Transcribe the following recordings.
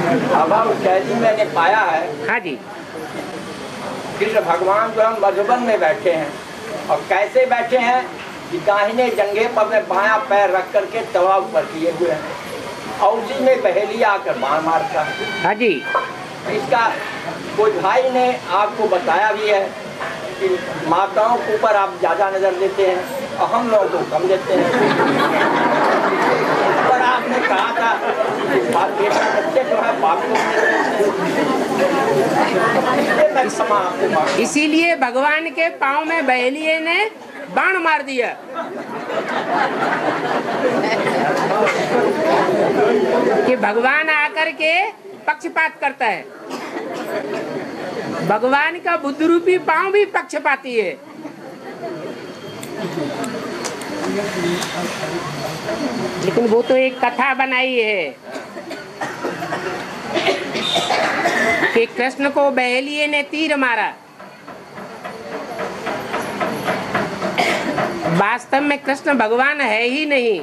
अब कैसे मैंने पाया है। हाँ जी। कृष्ण भगवान जो हम मधुबन में बैठे हैं, और कैसे बैठे हैं कि दाहिने जंघे पर में बायां पैर रख करके तवा ऊपर किए हुए हैं, और उसी में बहेलिया आकर बाण मारता है। हाँ जी। इसका कोई भाई ने आपको बताया भी है कि माताओं के ऊपर आप ज़्यादा नज़र देते हैं और हम लोगों को कम देते हैं। पर आपने कहा था बात बेटा बच्चे जो है बाप को मैं क्षमा आपको मांगता हूं। इसीलिए भगवान के पाँव में बहेलिए ने बाण मार दिया। कि भगवान आकर के पक्षपात करता है। भगवान का बुद्ध रूपी पाँव भी पक्षपाती है। लेकिन वो तो एक कथा बनाई है कि कृष्ण को बहेलिए ने तीर मारा। वास्तव में कृष्ण भगवान है ही नहीं।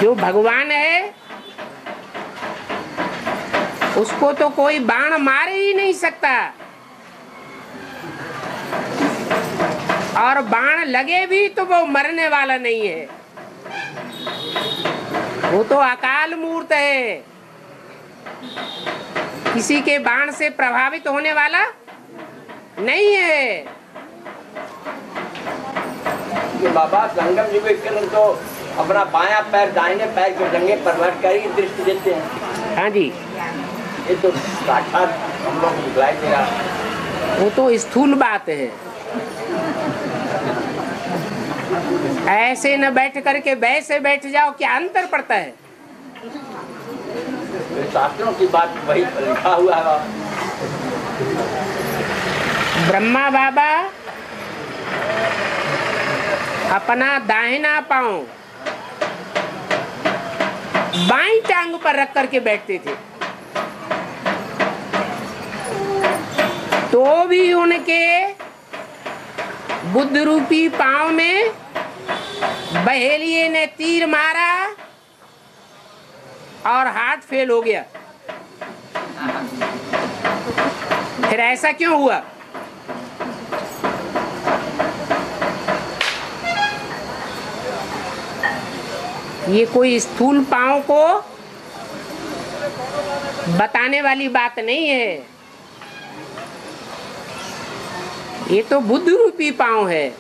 जो भगवान है उसको तो कोई बाण मार ही नहीं सकता, और बाण लगे भी तो वो मरने वाला नहीं है। वो तो अकाल मूर्त है, किसी के बाण से प्रभावित होने वाला नहीं है। ये बाबा संगम जी को तो अपना बायां पैर दाहिने पैर के जंघे पर रख कर ही दृष्टि देते हैं। हाँ जी। ये तो साक्षात हम लोग दिखलाई दे रहा है। वो तो स्थूल बात है। ऐसे न बैठ करके वैसे बैठ जाओ, क्या अंतर पड़ता है? शास्त्रों की बात वही लिखा हुआ है। ब्रह्मा बाबा अपना दाहिना पांव बाईं टांग पर रख करके बैठते थे, तो भी उनके बुद्ध रूपी पांव में बहेलिए ने तीर मारा और हार्ट फेल हो गया। फिर ऐसा क्यों हुआ? ये कोई स्थूल पांव को बताने वाली बात नहीं है। ये तो बुद्ध रूपी पांव है।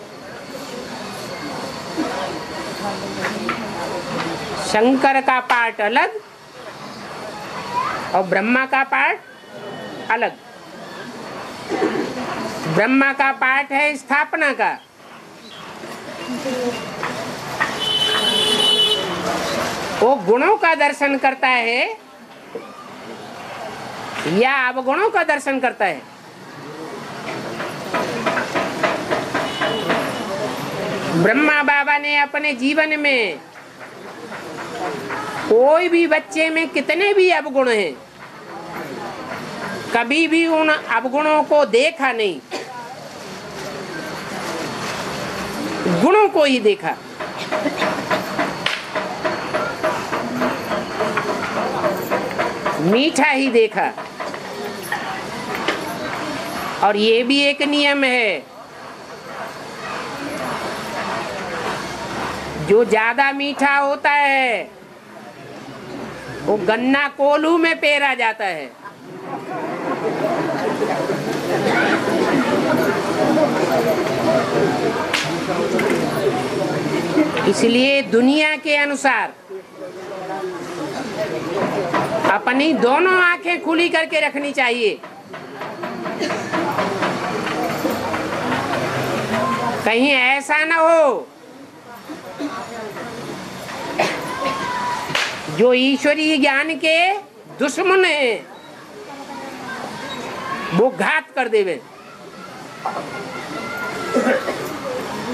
शंकर का पार्ट अलग और ब्रह्मा का पार्ट अलग। ब्रह्मा का पार्ट है स्थापना का, वो गुणों का दर्शन करता है या अवगुणों का दर्शन करता है? ब्रह्मा बाबा ने अपने जीवन में कोई भी बच्चे में कितने भी अवगुण हैं, कभी भी उन अवगुणों को देखा नहीं, गुणों को ही देखा। मीठा ही देखा। और ये भी एक नियम है, जो ज्यादा मीठा होता है वो गन्ना कोल्हू में पेरा जाता है। इसलिए दुनिया के अनुसार अपनी दोनों आंखें खुली करके रखनी चाहिए। कहीं ऐसा ना हो जो ईश्वरीय ज्ञान के दुश्मन हैं वो घात कर देवे।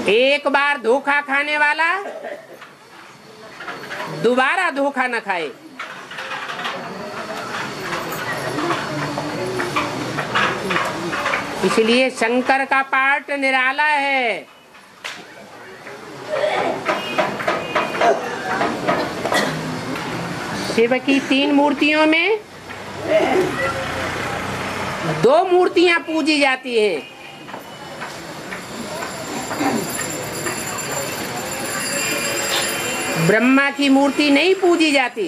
एक बार धोखा खाने वाला दोबारा धोखा न खाए। इसलिए शंकर का पाठ निराला है। शिव की 3 मूर्तियों में 2 मूर्तियां पूजी जाती हैं। ब्रह्मा की मूर्ति नहीं पूजी जाती।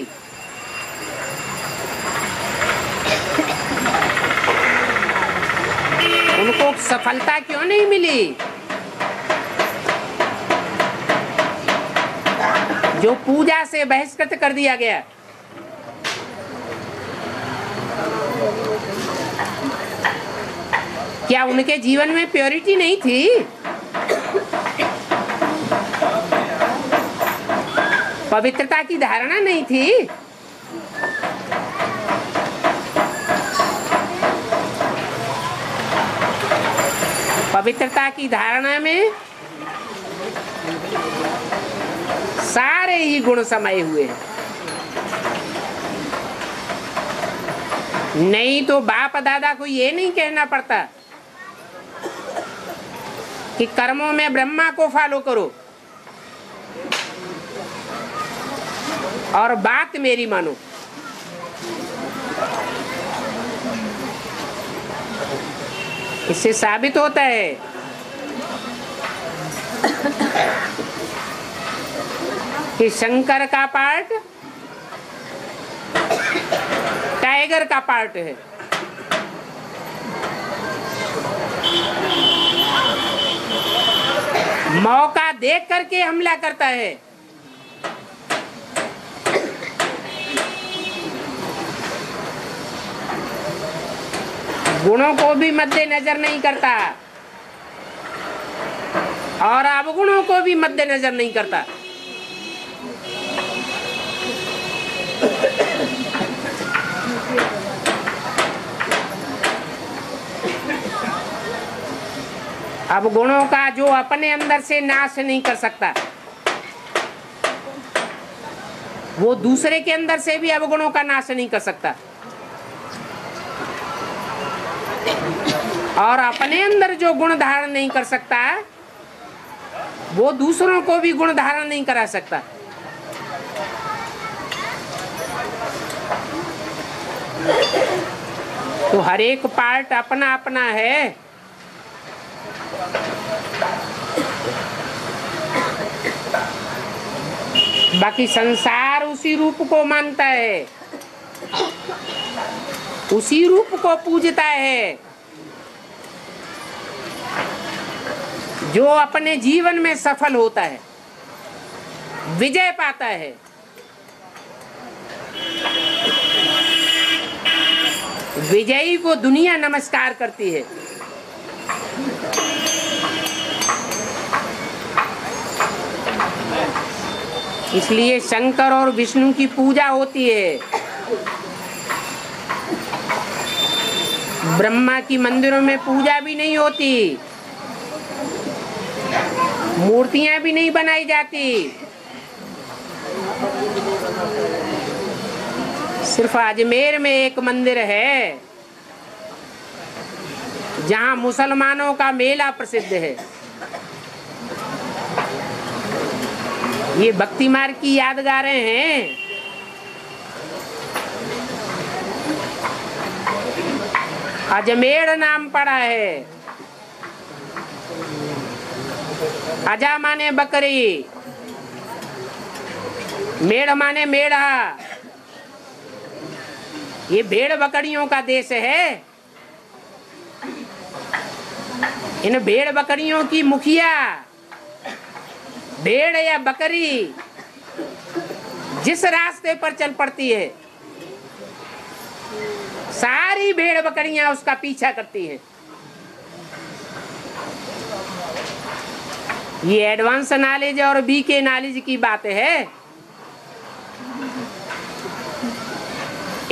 उनको सफलता क्यों नहीं मिली? जो पूजा से बहिष्कृत कर दिया गया। क्या उनके जीवन में प्योरिटी नहीं थी? पवित्रता की धारणा नहीं थी? पवित्रता की धारणा में सारे ही गुण समाये हुए हैं। नहीं तो बाप दादा को ये नहीं कहना पड़ता कि कर्मों में ब्रह्मा को फॉलो करो और बात मेरी मानो। इससे साबित होता है कि शंकर का पार्ट टाइगर का पार्ट है। मौका देख करके हमला करता है। गुणों को भी मद्देनजर नहीं करता और अवगुणों को भी मद्देनजर नहीं करता। अवगुणों का जो अपने अंदर से नाश नहीं कर सकता, वो दूसरे के अंदर से भी अवगुणों का नाश नहीं कर सकता। और अपने अंदर जो गुण धारण नहीं कर सकता, वो दूसरों को भी गुण धारण नहीं करा सकता। तो हर एक पार्ट अपना अपना है। बाकी संसार उसी रूप को मानता है, उसी रूप को पूजता है जो अपने जीवन में सफल होता है, विजय पाता है। विजयी को दुनिया नमस्कार करती है। इसलिए शंकर और विष्णु की पूजा होती है। ब्रह्मा की मंदिरों में पूजा भी नहीं होती, मूर्तियां भी नहीं बनाई जाती। सिर्फ अजमेर में एक मंदिर है जहां मुसलमानों का मेला प्रसिद्ध है। ये भक्ति मार्ग की यादगारें हैं। अजमेर नाम पड़ा है। अजा माने बकरी, मेढ़ माने मेढ़ा। ये भेड़ बकरियों का देश है। इन भेड़ बकरियों की मुखिया, भेड़ या बकरी जिस रास्ते पर चल पड़ती है, सारी भेड़ बकरियां उसका पीछा करती हैं। ये एडवांस नॉलेज और बीके नॉलेज की बात है।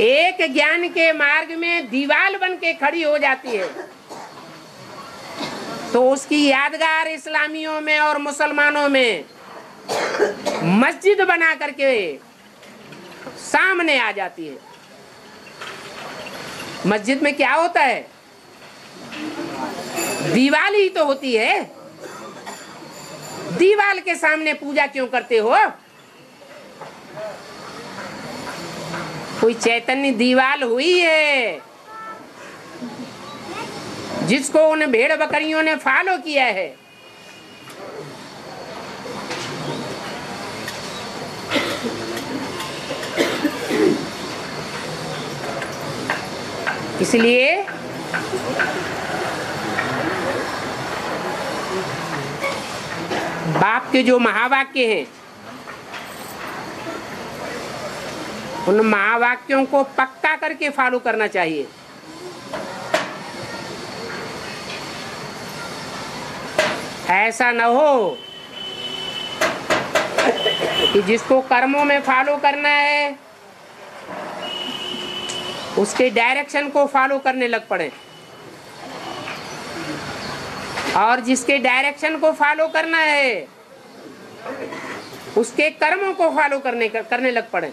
एक ज्ञान के मार्ग में दीवार बन के खड़ी हो जाती है तो उसकी यादगार इस्लामियों में और मुसलमानों में मस्जिद बना करके सामने आ जाती है। मस्जिद में क्या होता है? दीवार ही तो होती है। दीवार के सामने पूजा क्यों करते हो? कोई चैतन्य दीवाल हुई है जिसको उन भेड़ बकरियों ने फॉलो किया है। इसलिए बाप के जो महावाक्य हैं उन महावाक्यों को पक्का करके फॉलो करना चाहिए। ऐसा न हो कि जिसको कर्मों में फॉलो करना है उसके डायरेक्शन को फॉलो करने लग पड़े, और जिसके डायरेक्शन को फॉलो करना है उसके कर्मों को फॉलो करने लग पड़े।